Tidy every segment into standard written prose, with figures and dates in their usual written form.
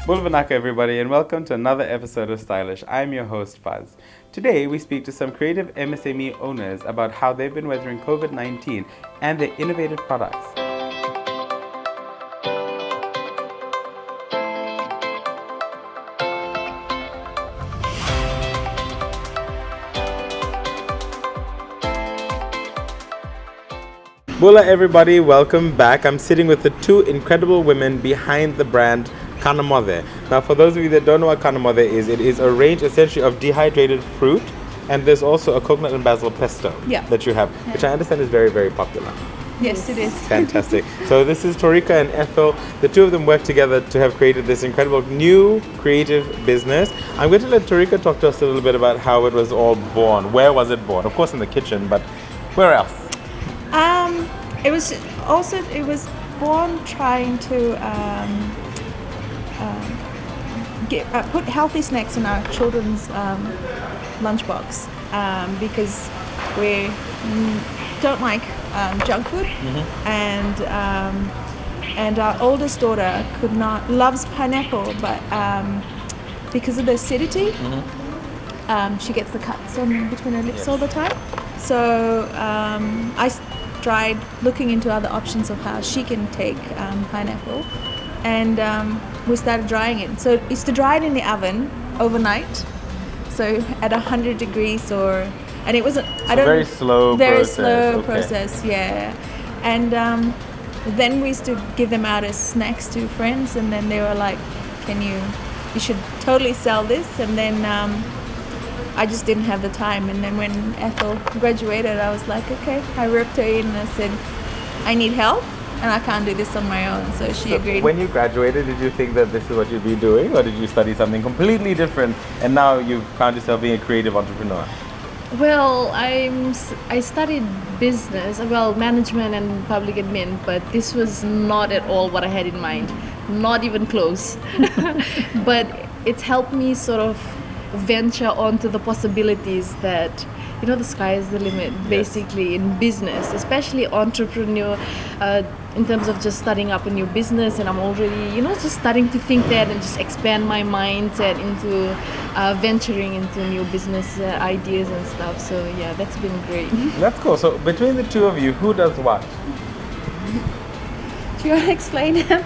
Bulvanaka, everybody, and welcome to another episode of Stylish. I'm your host, Faz. Today, we speak to some creative MSME owners about how they've been weathering COVID-19 and their innovative products. Bula, everybody, welcome back. I'm sitting with the two incredible women behind the brand Kanamothe. Now, for those of you that don't know what Kanamothe is, it is a range essentially of dehydrated fruit, and there's also a coconut and basil pesto that you have, which I understand is very, very popular. Yes, it is. Fantastic. So this is Torika and Ethel. The two of them work together to have created this incredible new creative business. I'm going to let Torika talk to us a little bit about how it was all born. Where was it born? Of course in the kitchen, but where else? It was born trying to put healthy snacks in our children's lunchbox because we don't like junk food, and our oldest daughter loves pineapple, but because of the acidity, she gets the cuts on between her lips all the time. So I tried looking into other options of how she can take pineapple, and we started drying it. So it's to dry it in the oven overnight, so at 100 degrees, and it wasn't. Very slow process. Yeah, and then we used to give them out as snacks to friends, and then they were like, you should totally sell this, and then I just didn't have the time. And then when Ethel graduated, I was like, okay, I roped her in and I said, I need help and I can't do this on my own. So she agreed. When you graduated, did you think that this is what you'd be doing, or did you study something completely different and now you've found yourself being a creative entrepreneur? Well, I studied business, management and public admin, but this was not at all what I had in mind, not even close. But it's helped me sort of venture onto the possibilities that, the sky is the limit, basically, in business, especially entrepreneur, in terms of just starting up a new business. And I'm already, just starting to think that and just expand my mindset into venturing into new business ideas and stuff. So yeah, that's been great. That's cool. So between the two of you, who does what? Do you want to explain that?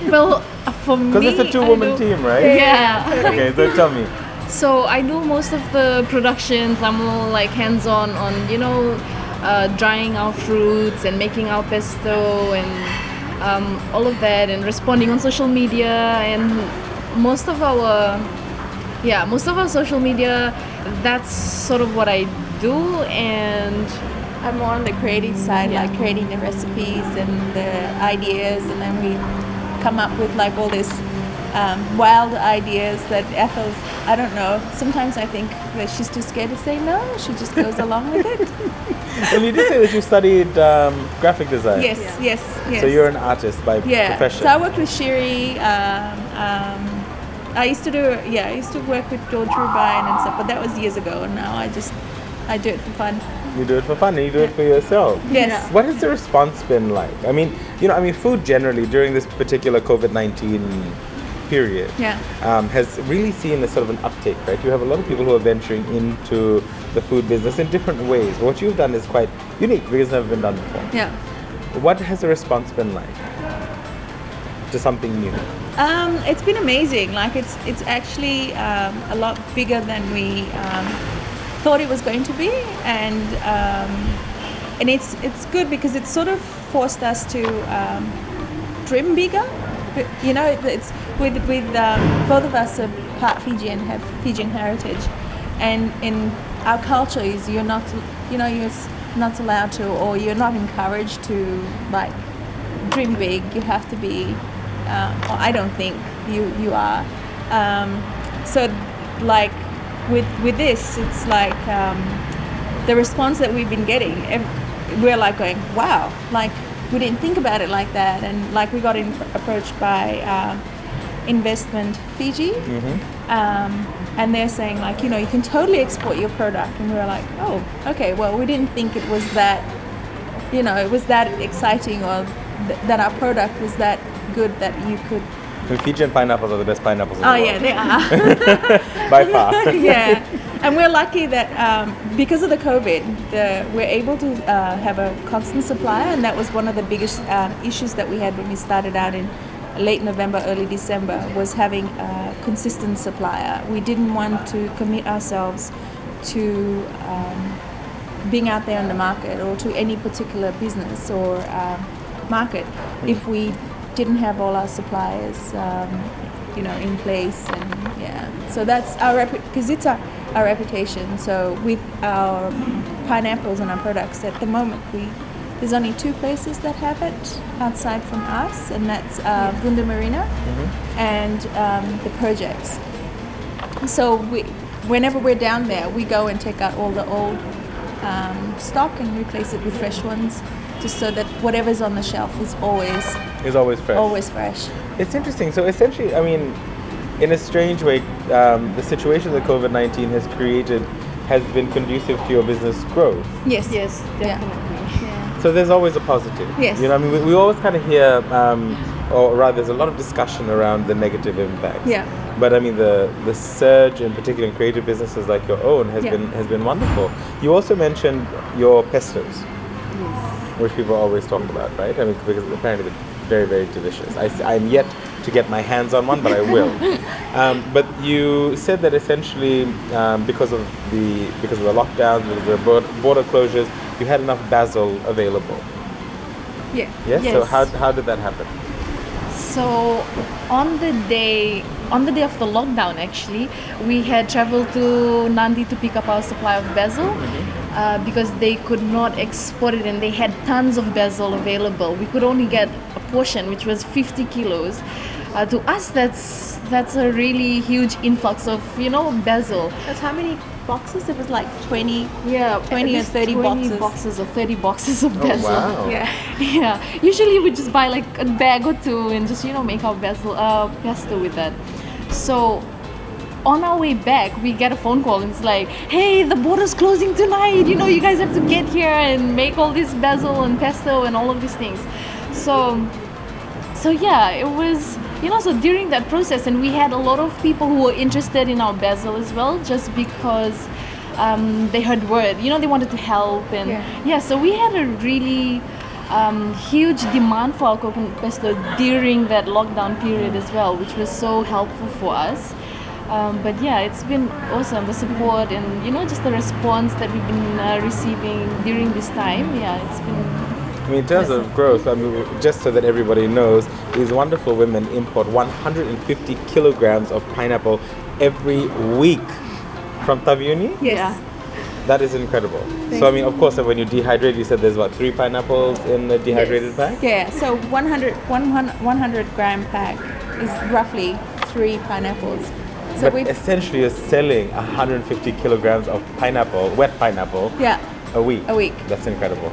Well, for me, because it's a two-woman team, right? Yeah. Okay, so tell me. So I do most of the productions. I'm all like hands-on on, drying our fruits and making our pesto and all of that, and responding on social media. And most of our social media, that's sort of what I do. And I'm more on the creative side, like creating the recipes and the ideas, and then we come up with like all this wild ideas that Ethel's, I don't know, sometimes I think that she's too scared to say no, she just goes along with it. Well, you did say that you studied graphic design. Yes. So you're an artist by profession. So I worked with Shiri. I used to work with George Rubine and stuff, but that was years ago, and now I do it for fun. You do it for fun and you do it for yourself. Yes. What has the response been like? I mean, food generally during this particular COVID-19 period has really seen a sort of an uptake, right? You have a lot of people who are venturing into the food business in different ways. What you've done is quite unique because it's never been done before. Yeah. What has the response been like to something new? It's been amazing. Like it's actually a lot bigger than we thought it was going to be, and it's good because it's sort of forced us to dream bigger. It's with both of us are part Fijian, have Fijian heritage, and in our culture is you're not allowed to, or you're not encouraged to like dream big. You have to be, or I don't think you are. So like with this, it's like the response that we've been getting, we're like going, wow, like we didn't think about it like that. And like we got approached by Investment Fiji, and they're saying like, you can totally export your product. And we were like, oh, okay, well, we didn't think it was that, it was that exciting, or that our product was that good that you could And Fijian pineapples are the best pineapples in the world. Oh yeah, they are. By far. Yeah, and we're lucky that because of the COVID, we're able to have a constant supply, and that was one of the biggest issues that we had when we started out in late November, early December, was having a consistent supplier. We didn't want to commit ourselves to being out there in the market or to any particular business or market if we didn't have all our suppliers, in place, and so that's our because it's our reputation. So with our pineapples and our products, at the moment there's only 2 places that have it outside from us, and that's Bunda Marina and the projects. So whenever we're down there, we go and take out all the old stock and replace it with fresh ones, just so that whatever's on the shelf is always fresh. Always fresh. It's interesting. So essentially, I mean, in a strange way, the situation that COVID-19 has created has been conducive to your business growth. Yes, definitely. Yeah. So there's always a positive. Yes. I mean, we always kind of hear, or rather, there's a lot of discussion around the negative impacts. Yeah. But I mean, the surge, in particular in creative businesses like your own, has been wonderful. You also mentioned your pestos, which people always talk about, right? I mean, because apparently they're very, very delicious. I'm yet to get my hands on one, but I will. But you said that essentially, because of the lockdowns, with the border closures, you had enough basil available. Yeah. Yes. Yes. So how did that happen? So on the day of the lockdown, actually, we had traveled to Nandi to pick up our supply of basil because they could not export it, and they had tons of basil available. We could only get a portion, which was 50 kilos. To us, that's a really huge influx of basil. That's how many boxes? It was like 20. Yeah, 20 or 30 boxes or 30 boxes of basil. Wow. Yeah. Usually we just buy like a bag or 2 and just make our basil pesto with that. So on our way back, we get a phone call and it's like, hey, the border's closing tonight. You guys have to get here and make all this basil and pesto and all of these things. So yeah, it was, so during that process, and we had a lot of people who were interested in our basil as well, just because they heard word, they wanted to help. And so we had a really huge demand for our coconut pesto during that lockdown period as well, which was so helpful for us. But yeah, it's been awesome, the support and just the response that we've been receiving during this time. Yeah, it's been... I mean, in terms of growth, I mean, just so that everybody knows, these wonderful women import 150 kilograms of pineapple every week from Taviuni? Yes. Yeah. That is incredible. So, I mean, of course, when you dehydrate, you said there's 3 pineapples in the dehydrated pack? Yeah, so 100 gram pack is roughly 3 pineapples. So but essentially, you're selling 150 kilograms of pineapple, wet pineapple, yeah, a week. a week. That's incredible.